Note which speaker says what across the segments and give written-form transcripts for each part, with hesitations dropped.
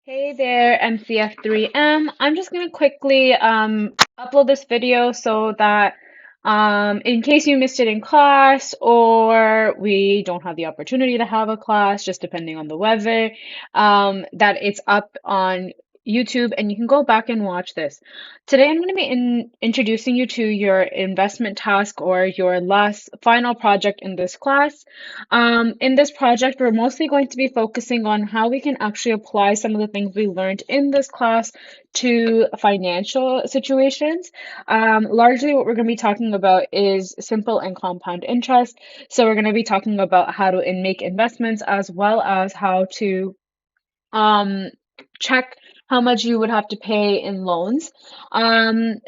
Speaker 1: Hey there, MCF3M. I'm just going to quickly upload this video so that in case you missed it in class or we don't have the opportunity to have a class, just depending on the weather, that it's up on YouTube and you can go back and watch this. Today, I'm going to be introducing you to your investment task or your last final project in this class. In this project, we're mostly going to be focusing on how we can actually apply some of the things we learned in this class to financial situations. Largely, what we're going to be talking about is simple and compound interest. So, we're going to be talking about how to make investments as well as how to um, check how much you would have to pay in loans.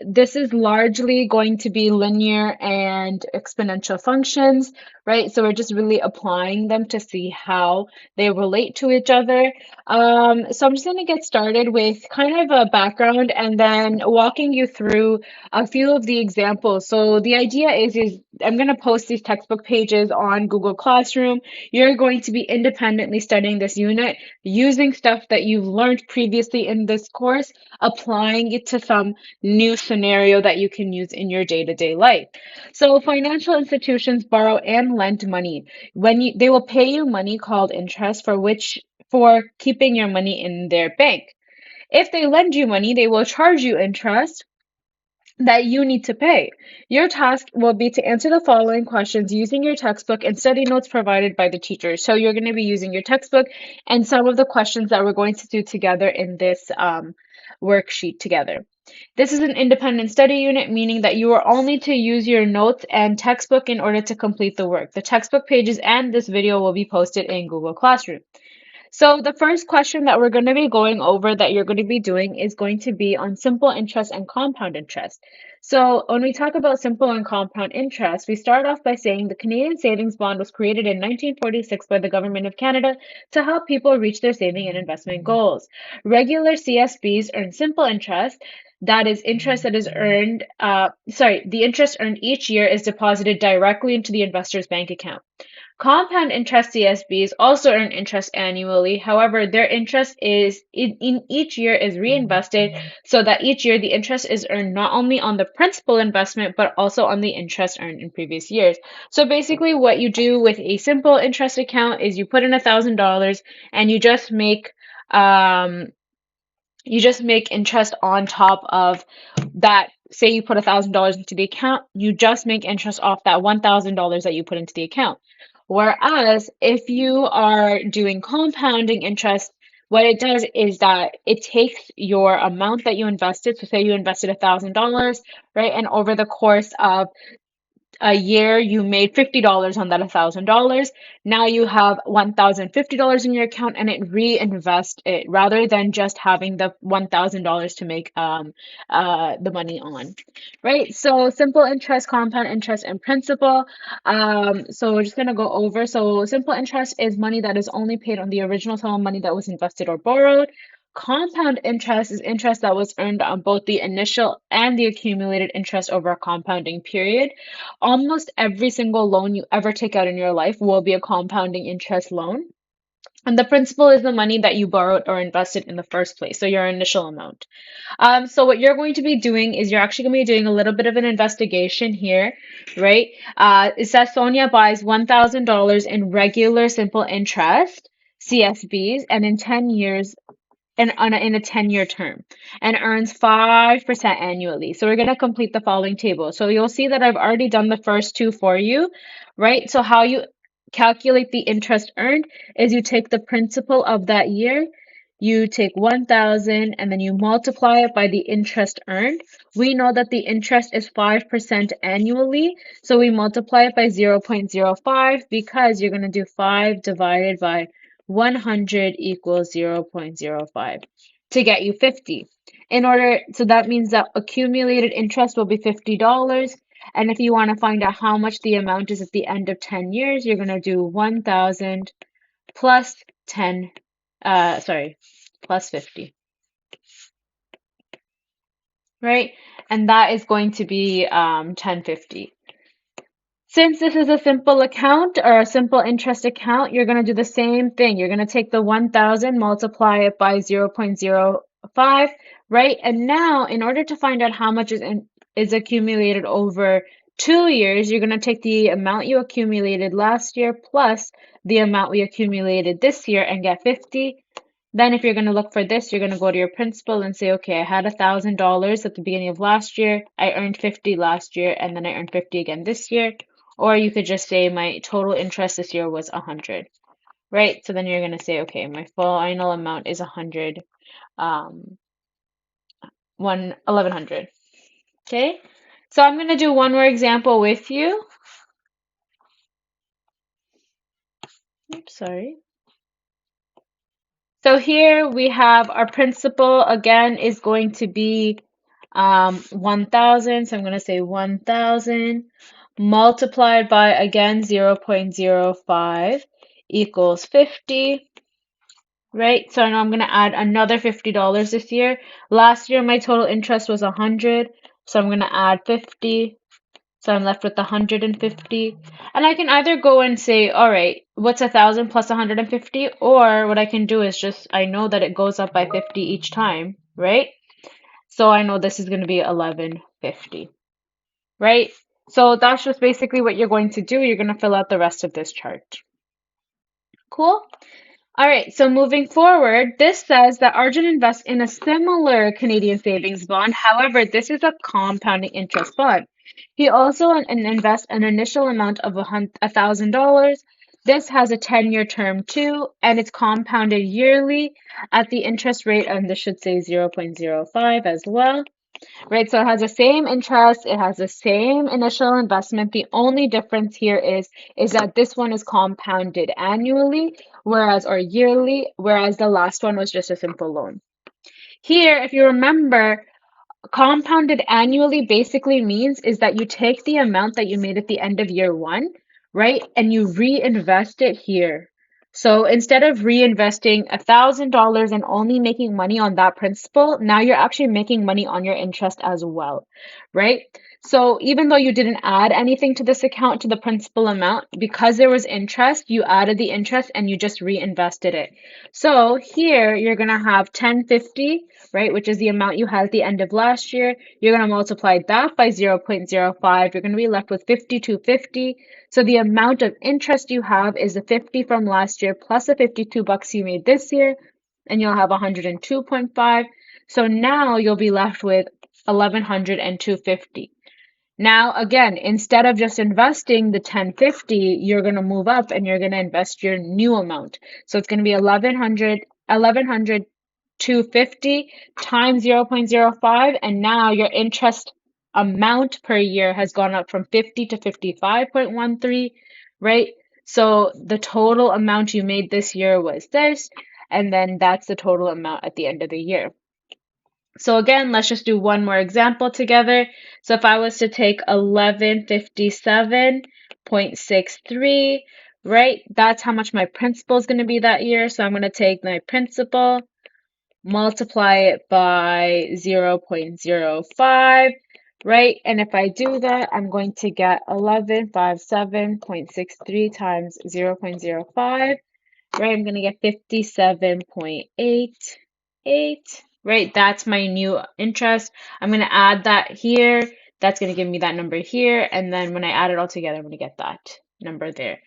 Speaker 1: This is largely going to be linear and exponential functions, right? So we're just really applying them to see how they relate to each other. So I'm just going to get started with kind of a background and then walking you through a few of the examples. So the idea is I'm going to post these textbook pages on Google Classroom. You're going to be independently studying this unit using stuff that you've learned previously in this course, applying it to some new scenario that you can use in your day-to-day life. So financial institutions borrow and lend money. They will pay you money called interest for keeping your money in their bank. If they lend you money, they will charge you interest that you need to pay. Your task will be to answer the following questions using your textbook and study notes provided by the teacher. So you're going to be using your textbook and some of the questions that we're going to do together in this worksheet together. This is an independent study unit, meaning that you are only to use your notes and textbook in order to complete the work. The textbook pages and this video will be posted in Google Classroom. So the first question that we're going to be going over that you're going to be doing is going to be on simple interest and compound interest. So when we talk about simple and compound interest, we start off by saying the Canadian Savings Bond was created in 1946 by the Government of Canada to help people reach their saving and investment goals. Regular CSBs earn simple interest. That is interest that is earned, the interest earned each year is deposited directly into the investor's bank account. Compound interest CSBs also earn interest annually. However, their interest is in each year is reinvested so that each year the interest is earned not only on the principal investment but also on the interest earned in previous years. So basically what you do with a simple interest account is you put in $1,000 and um you just make interest on top of that. Say you put $1,000 into the account, you just make interest off that $1,000 that you put into the account. Whereas if you are doing compounding interest, what it does is that it takes your amount that you invested. So say you invested $1,000, right? And over the course of a year you made $50 on that $1,000. Now you have $1,050 in your account and it reinvest it rather than just having the $1,000 to make the money on, right? So simple interest, compound interest, and principal. So we're just gonna go over. So simple interest is money that is only paid on the original sum of money that was invested or borrowed. Compound interest is interest that was earned on both the initial and the accumulated interest over a compounding period. Almost every single loan you ever take out in your life will be a compounding interest loan. And the principal is the money that you borrowed or invested in the first place, so your initial amount. So what you're going to be doing is you're actually going to be doing a little bit of an investigation here, right? It says Sonia buys $1,000 in regular simple interest, CSBs, and in 10 years in a 10-year term and earns 5% annually. So we're going to complete the following table. So you'll see that I've already done the first two for you, right? So how you calculate the interest earned is you take the principal of that year, you take 1,000 and then you multiply it by the interest earned. We know that the interest is 5% annually, so we multiply it by 0.05 because you're going to do 5 divided by 100 equals 0.05 to get you 50. So that means that accumulated interest will be $50. And if you want to find out how much the amount is at the end of 10 years, you're going to do 1,000 plus 10, plus 50, right? And that is going to be 1050. Since this is a simple account or a simple interest account, you're going to do the same thing. You're going to take the 1,000, multiply it by 0.05, right? And now, in order to find out how much is accumulated over 2 years, you're going to take the amount you accumulated last year plus the amount we accumulated this year and get 50. Then if you're going to look for this, you're going to go to your principal and say, okay, I had $1,000 at the beginning of last year. I earned 50 last year, and then I earned 50 again this year. Or you could just say my total interest this year was 100, right? So then you're going to say, okay, my final amount is 100, 1,100. Okay, so I'm going to do one more example with you. Oops, sorry. So here we have our principal again is going to be 1,000. So I'm going to say 1,000 multiplied by again 0.05 equals 50. Right? So now I'm going to add another $50 this year. Last year, my total interest was 100. So I'm going to add 50. So I'm left with 150. And I can either go and say, all right, what's 1,000 plus 150? Or what I can do is just, I know that it goes up by 50 each time, right? So I know this is going to be 1150, right? So that's just basically what you're going to do. You're going to fill out the rest of this chart. Cool? All right, so moving forward, this says that Arjun invests in a similar Canadian savings bond. However, this is a compounding interest bond. He also invests an initial amount of $1,000. This has a 10-year term too, and it's compounded yearly at the interest rate, and this should say 0.05 as well. Right, so it has the same interest, it has the same initial investment. The only difference here is that this one is compounded annually, whereas or yearly, whereas the last one was just a simple loan. Here, if you remember, compounded annually basically means is that you take the amount that you made at the end of year one, right, and you reinvest it here. So instead of reinvesting $1,000 and only making money on that principal, now you're actually making money on your interest as well, right? So even though you didn't add anything to this account to the principal amount, because there was interest, you added the interest and you just reinvested it. So here you're gonna have 1050, right, which is the amount you had at the end of last year. You're gonna multiply that by 0.05. You're gonna be left with 5250. So the amount of interest you have is the 50 from last year plus the 52 bucks you made this year, and you'll have 102.5. So now you'll be left with 1,100 and 250. Now, again, instead of just investing the 1050, you're going to move up and you're going to invest your new amount. So it's going to be 1,100, 250 times 0.05, and now your interest amount per year has gone up from 50 to 55.13, right? So the total amount you made this year was this, and then that's the total amount at the end of the year. So again, let's just do one more example together. So if I was to take 1157.63, right, that's how much my principal is going to be that year. So I'm going to take my principal, multiply it by 0.05, right? And if I do that, I'm going to get 1157.63 times 0.05, right? I'm going to get 57.88, right? That's my new interest. I'm going to add that here. That's going to give me that number here. And then when I add it all together, I'm going to get that number there.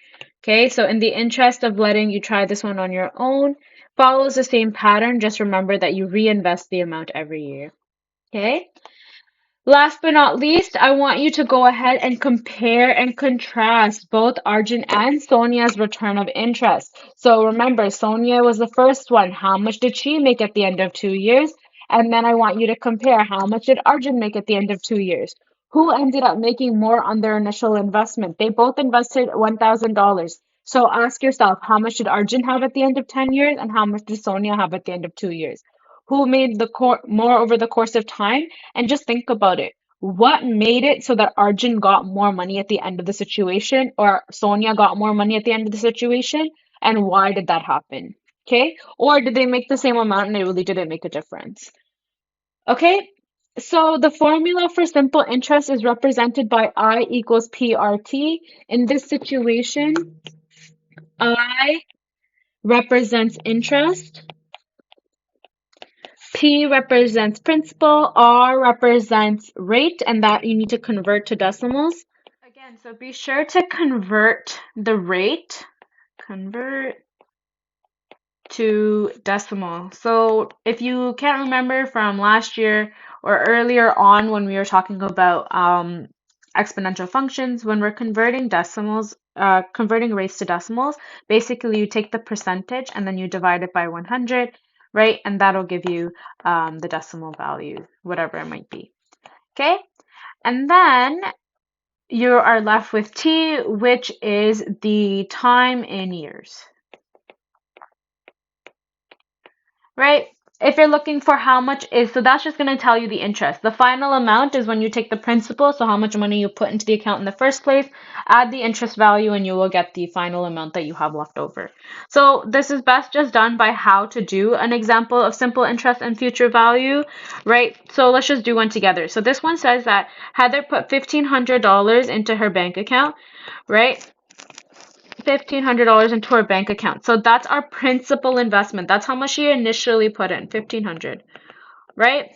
Speaker 1: Okay, so in the interest of letting you try this one on your own, follows the same pattern. Just remember that you reinvest the amount every year. Okay. Last but not least, I want you to go ahead and compare and contrast both Arjun and Sonia's return of interest. So remember, Sonia was the first one. How much did she make at the end of 2 years? And then I want you to compare how much did Arjun make at the end of 2 years? Who ended up making more on their initial investment? They both invested $1,000. So ask yourself, how much did Arjun have at the end of 10 years and how much did Sonia have at the end of 2 years? Who made the more over the course of time? And just think about it. What made it so that Arjun got more money at the end of the situation or Sonia got more money at the end of the situation? And why did that happen? Okay? Or did they make the same amount and it really didn't make a difference? Okay? So the formula for simple interest is represented by I equals PRT. In this situation, I represents interest, P represents principal, R represents rate, and that you need to convert to decimals. Again, so be sure to convert the rate, convert to decimal. So if you can't remember from last year or earlier on when we were talking about exponential functions, when we're converting decimals, converting rates to decimals, basically you take the percentage and then you divide it by 100, right? And that'll give you the decimal value, whatever it might be. Okay? And then you are left with T, which is the time in years. Right? If you're looking for how much is, so that's just going to tell you the interest. The final amount is when you take the principal, so how much money you put into the account in the first place, add the interest value, and you will get the final amount that you have left over. So this is best just done by how to do an example of simple interest and future value, right? So let's just do one together. So this one says that Heather put $1,500 into her bank account, right? $1,500 into her bank account. So that's our principal investment. That's how much she initially put in, 1,500, right?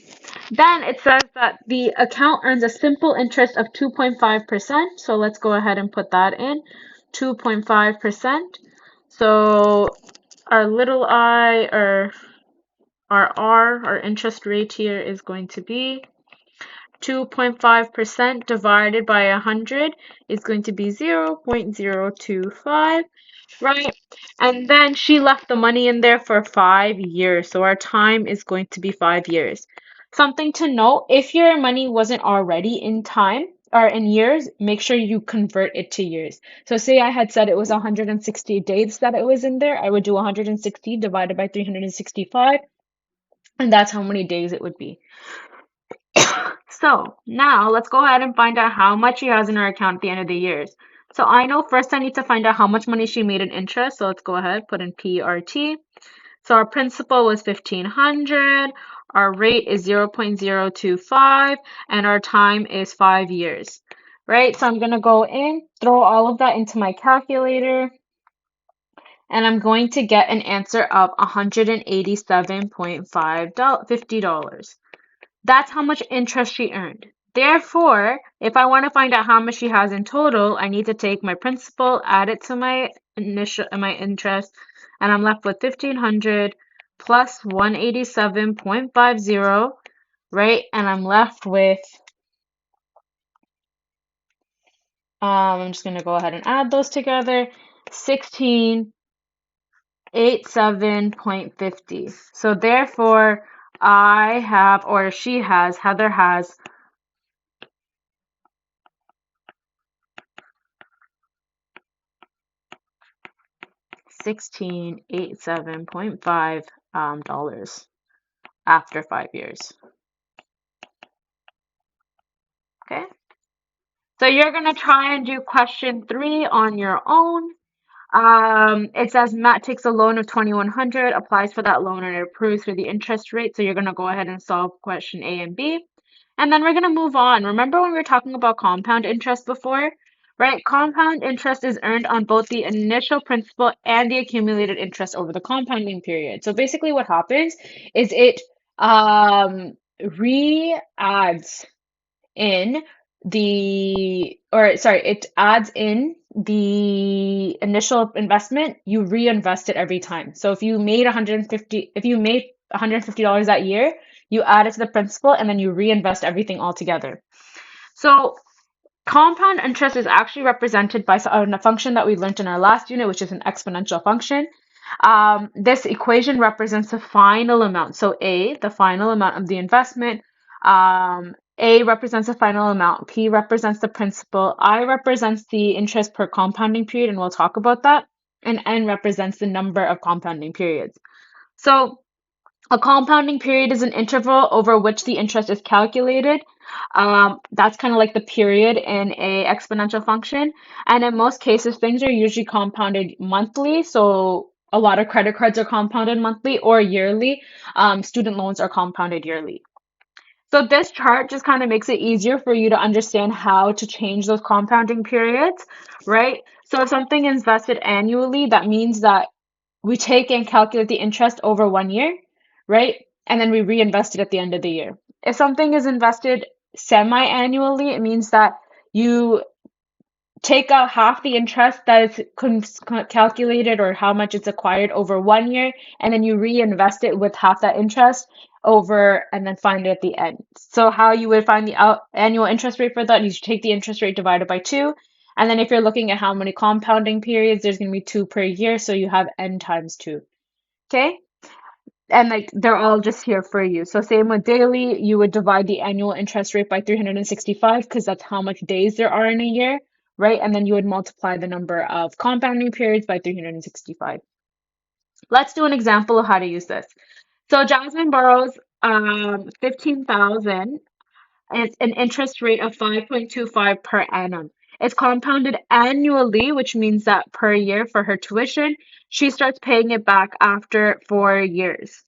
Speaker 1: Then it says that the account earns a simple interest of 2.5%. So let's go ahead and put that in, 2.5%. So our little I, or our R, our interest rate here is going to be 2.5% divided by 100 is going to be 0.025, right? And then she left the money in there for 5 years. So our time is going to be 5 years. Something to note, if your money wasn't already in time or in years, make sure you convert it to years. So say I had said it was 160 days that it was in there, I would do 160 divided by 365, and that's how many days it would be. So now let's go ahead and find out how much she has in her account at the end of the years. So I know first I need to find out how much money she made in interest. So let's go ahead, put in PRT. So our principal was 1,500, our rate is 0.025, and our time is 5 years, right? So I'm going to go in, throw all of that into my calculator, and I'm going to get an answer of $187.50. That's how much interest she earned. Therefore, if I want to find out how much she has in total, I need to take my principal, add it to my interest, and I'm left with 1,500 plus 187.50, right? And I'm left with I'm just going to go ahead and add those together, 1687.50. So therefore, I have, or she has, Heather has 1687.5 dollars after 5 years. Okay, so you're going to try and do question 3 on your own. It says Matt takes a loan of 2,100, applies for that loan, and it approves for the interest rate. So you're going to go ahead and solve question A and B. And then we're going to move on. Remember when we were talking about compound interest before? Right? Compound interest is earned on both the initial principal and the accumulated interest over the compounding period. So basically what happens is it re-adds in it adds in the initial investment, you reinvest it every time. So if you made $150 that year, you add it to the principal and then you reinvest everything all together. So compound interest is actually represented by a function that we learned in our last unit, which is an exponential function. This equation represents the final amount. So A, the final amount of the investment. A represents the final amount. P represents the principal. I represents the interest per compounding period, and we'll talk about that. And N represents the number of compounding periods. So a compounding period is an interval over which the interest is calculated. That's kind of like the period in a exponential function. And in most cases, things are usually compounded monthly. So a lot of credit cards are compounded monthly or yearly. Student loans are compounded yearly. So this chart just kind of makes it easier for you to understand how to change those compounding periods, right? So if something is invested annually, that means that we take and calculate the interest over 1 year, right? And then we reinvest it at the end of the year. If something is invested semi-annually, it means that you take out half the interest that is calculated or how much it's acquired over 1 year, and then you reinvest it with half that interest over and then find it at the end. So how you would find the annual interest rate for that is you take the interest rate divided by 2, and then if you're looking at how many compounding periods, there's going to be 2 per year, so you have n times 2. Okay? And like they're all just here for you. So same with daily, you would divide the annual interest rate by 365 because that's how much days there are in a year, right? And then you would multiply the number of compounding periods by 365. Let's do an example of how to use this. So Jasmine borrows 15,000. It's an interest rate of 5.25 per annum. It's compounded annually, which means that per year for her tuition, she starts paying it back after 4 years.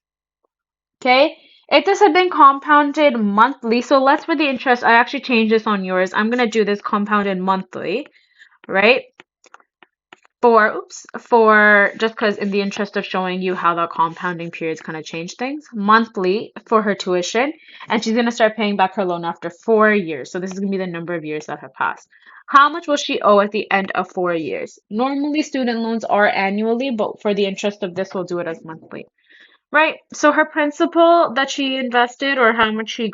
Speaker 1: Okay, if this had been compounded monthly, so let's for the interest, I actually changed this on yours. I'm gonna do this compounded monthly, right? For just because in the interest of showing you how the compounding periods kind of change things, monthly for her tuition, and she's gonna start paying back her loan after 4 years. So this is gonna be the number of years that have passed. How much will she owe at the end of 4 years? Normally, student loans are annually, but for the interest of this, we'll do it as monthly. Right. So her principal that she invested or how much she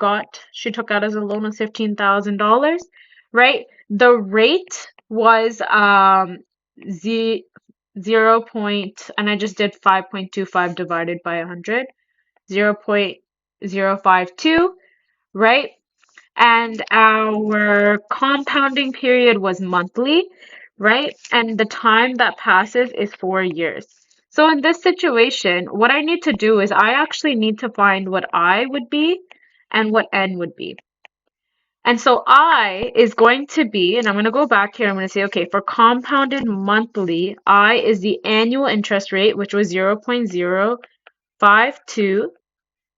Speaker 1: took out as a loan was $15,000, right? The rate was z 0 point, and I just did 5.25 divided by 100, 0.052, right? And our compounding period was monthly, right? And the time that passes is 4 years. So in this situation, what I need to do is I actually need to find what I would be and what N would be. And so I is going to be, and I'm going to go back here, I'm going to say, okay, for compounded monthly, I is the annual interest rate, which was 0.052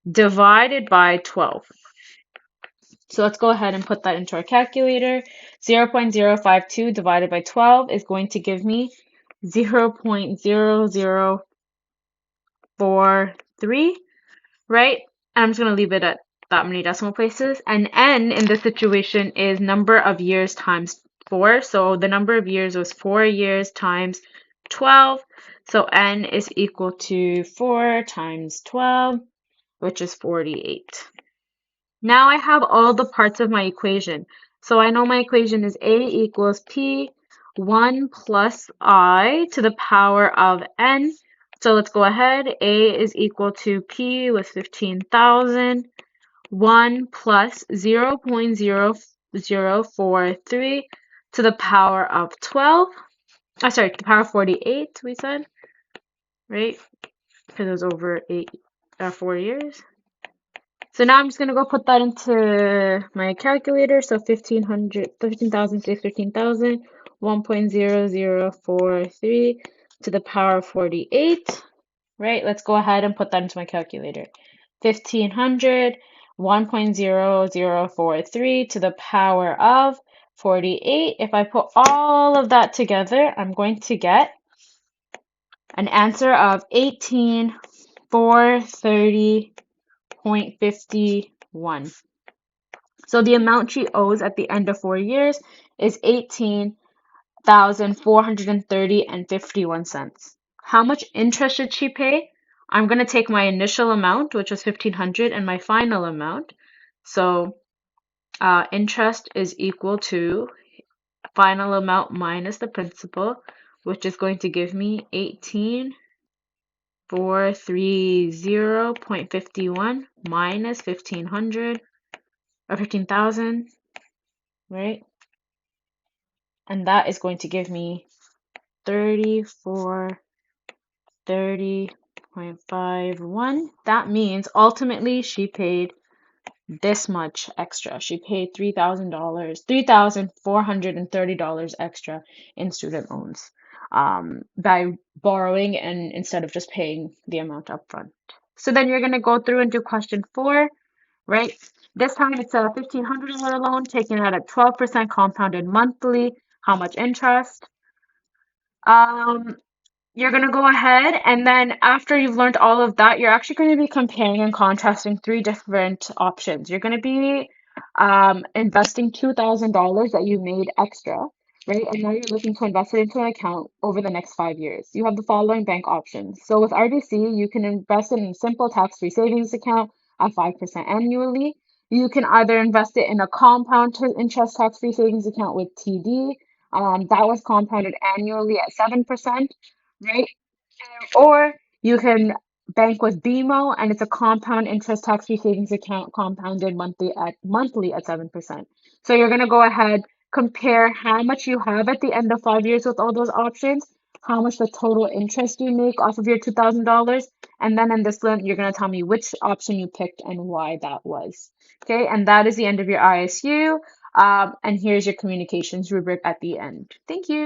Speaker 1: divided by 12. So let's go ahead and put that into our calculator. 0.052 divided by 12 is going to give me 0.0043, right? I'm just going to leave it at that many decimal places. And n in this situation is number of years times 4. So the number of years was 4 years times 12. So n is equal to 4 times 12, which is 48. Now I have all the parts of my equation. So I know my equation is A equals P 1 plus I to the power of N. So let's go ahead. A is equal to P with 15,000. 1 plus 0.0043 to the power of 12. Sorry, to the power of 48, we said, right? Because it was over 4 years. So now I'm just going to go put that into my calculator. So 15,000 to 15,000, 1.0043 to the power of 48, right? Let's go ahead and put that into my calculator. 1,500, 1.0043 to the power of 48. If I put all of that together, I'm going to get an answer of 18,430.51. So the amount she owes at the end of 4 years is 18,430 and 51 cents. How much interest should she pay? I'm going to take my initial amount, which was 1,500, and my final amount. So interest is equal to final amount minus the principal, which is going to give me 18,430.51 minus 1,500 or 15,000, right? And that is going to give me 3430.51. That means ultimately she paid this much extra. She paid $3,430 extra in student loans by borrowing and instead of just paying the amount upfront. So then you're going to go through and do question 4, right? This time it's a $1,500 loan taken out at 12% compounded monthly. How much interest? Um, you're going to go ahead and then after you've learned all of that, you're actually going to be comparing and contrasting three different options. You're going to be investing $2,000 that you made extra, right? And now you're looking to invest it into an account over the next 5 years. You have the following bank options. So with RBC, you can invest it in a simple tax-free savings account at 5% annually. You can either invest it in a compound interest tax-free savings account with TD. That was compounded annually at 7%, right? Or you can bank with BMO and it's a compound interest tax-free savings account compounded monthly at 7%. So you're gonna go ahead, compare how much you have at the end of 5 years with all those options, how much the total interest you make off of your $2,000, and then in this one, you're gonna tell me which option you picked and why that was. Okay, and that is the end of your ISU. And here's your communications rubric at the end. Thank you.